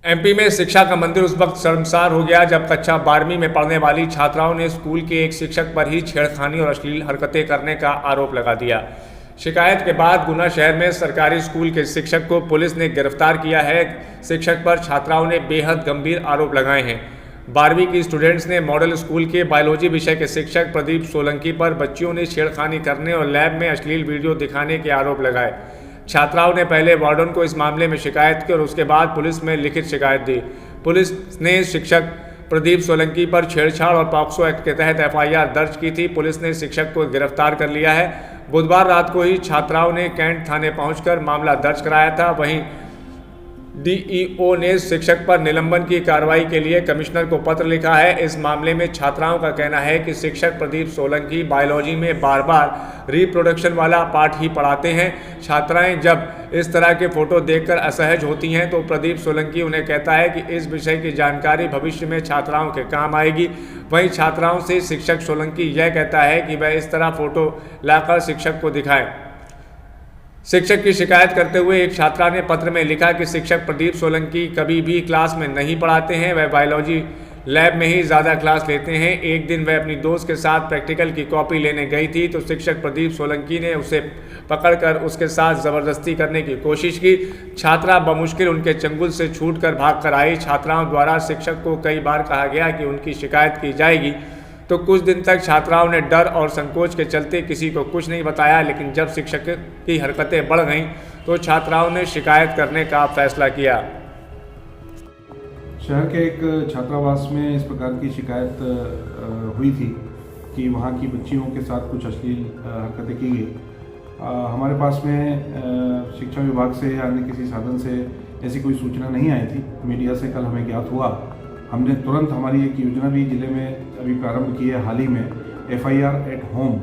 MP में शिक्षा का मंदिर उस वक्त शर्मसार हो गया जब कक्षा 12वीं में पढ़ने वाली छात्राओं ने स्कूल के एक शिक्षक पर ही छेड़खानी और अश्लील हरकतें करने का आरोप लगा दिया। शिकायत के बाद गुना शहर में सरकारी स्कूल के शिक्षक को पुलिस ने गिरफ्तार किया है। शिक्षक पर छात्राओं ने बेहद गंभीर आरोप लगाए हैं। 12वीं की स्टूडेंट्स ने मॉडल स्कूल के बायोलॉजी विषय के शिक्षक प्रदीप सोलंकी पर बच्चियों ने छेड़खानी करने और लैब में अश्लील वीडियो दिखाने के आरोप लगाए। छात्राओं ने पहले वार्डन को इस मामले में शिकायत की और उसके बाद पुलिस में लिखित शिकायत दी। पुलिस ने शिक्षक प्रदीप सोलंकी पर छेड़छाड़ और पॉक्सो एक्ट के तहत एफआईआर दर्ज की थी। पुलिस ने शिक्षक को गिरफ्तार कर लिया है। बुधवार रात को ही छात्राओं ने कैंट थाने पहुंचकर मामला दर्ज कराया था। वहीं डीईओ ने शिक्षक पर निलंबन की कार्रवाई के लिए कमिश्नर को पत्र लिखा है। इस मामले में छात्राओं का कहना है कि शिक्षक प्रदीप सोलंकी बायोलॉजी में बार बार रिप्रोडक्शन वाला पाठ ही पढ़ाते हैं। छात्राएं जब इस तरह के फोटो देखकर असहज होती हैं तो प्रदीप सोलंकी उन्हें कहता है कि इस विषय की जानकारी भविष्य में छात्राओं के काम आएगी। वहीं छात्राओं से शिक्षक सोलंकी यह कहता है कि वह इस तरह फोटो लाकर शिक्षक को दिखाएं। शिक्षक की शिकायत करते हुए एक छात्रा ने पत्र में लिखा कि शिक्षक प्रदीप सोलंकी कभी भी क्लास में नहीं पढ़ाते हैं, वह बायोलॉजी लैब में ही ज़्यादा क्लास लेते हैं। एक दिन वह अपनी दोस्त के साथ प्रैक्टिकल की कॉपी लेने गई थी तो शिक्षक प्रदीप सोलंकी ने उसे पकड़कर उसके साथ ज़बरदस्ती करने की कोशिश की। छात्रा बमुश्किल उनके चंगुल से छूटकर भागकर आई। छात्राओं द्वारा शिक्षक को कई बार कहा गया कि उनकी शिकायत की जाएगी तो कुछ दिन तक छात्राओं ने डर और संकोच के चलते किसी को कुछ नहीं बताया, लेकिन जब शिक्षक की हरकतें बढ़ गईं तो छात्राओं ने शिकायत करने का फैसला किया। शहर के एक छात्रावास में इस प्रकार की शिकायत हुई थी कि वहाँ की बच्चियों के साथ कुछ अश्लील हरकतें की गई। हमारे पास में शिक्षा विभाग से या अन्य किसी साधन से ऐसी कोई सूचना नहीं आई थी। मीडिया से कल हमें ज्ञात हुआ। हमने तुरंत हमारी एक योजना भी जिले में अभी प्रारंभ की है हाल ही में, एफआईआर एट होम,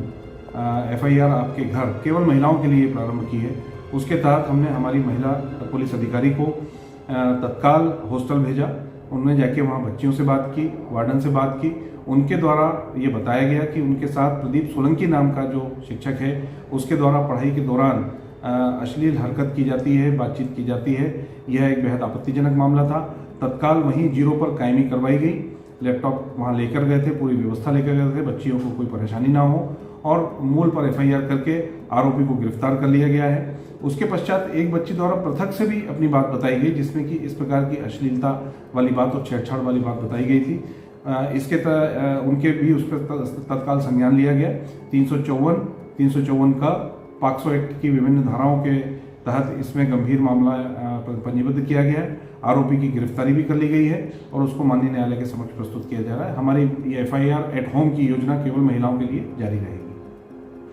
एफआईआर आपके घर, केवल महिलाओं के लिए प्रारंभ की है। उसके तहत हमने हमारी महिला पुलिस अधिकारी को तत्काल हॉस्टल भेजा। उन्होंने जाके वहाँ बच्चियों से बात की, वार्डन से बात की। उनके द्वारा ये बताया गया कि उनके साथ प्रदीप सोलंकी नाम का जो शिक्षक है उसके द्वारा पढ़ाई के दौरान अश्लील हरकत की जाती है, बातचीत की जाती है। यह एक बेहद आपत्तिजनक मामला था। तत्काल वहीं जीरो पर कायमी करवाई गई। लैपटॉप वहां लेकर गए थे, पूरी व्यवस्था लेकर गए थे, बच्चियों को कोई परेशानी ना हो, और मूल पर एफआईआर करके आरोपी को गिरफ्तार कर लिया गया है। उसके पश्चात एक बच्ची द्वारा पृथक से भी अपनी बात बताई गई जिसमें कि इस प्रकार की अश्लीलता वाली बात और छेड़छाड़ वाली बात बताई गई थी। इसके उनके भी उस पर तत्काल संज्ञान लिया गया। 354 का पॉक्सो एक्ट की विभिन्न धाराओं के तहत इसमें गंभीर मामला पंजीबद्ध किया गया है। आरोपी की गिरफ्तारी भी कर ली गई है और उसको माननीय न्यायालय के समक्ष प्रस्तुत किया जा रहा है। हमारी ये एफआईआर एट होम की योजना केवल महिलाओं के लिए जारी रहेगी।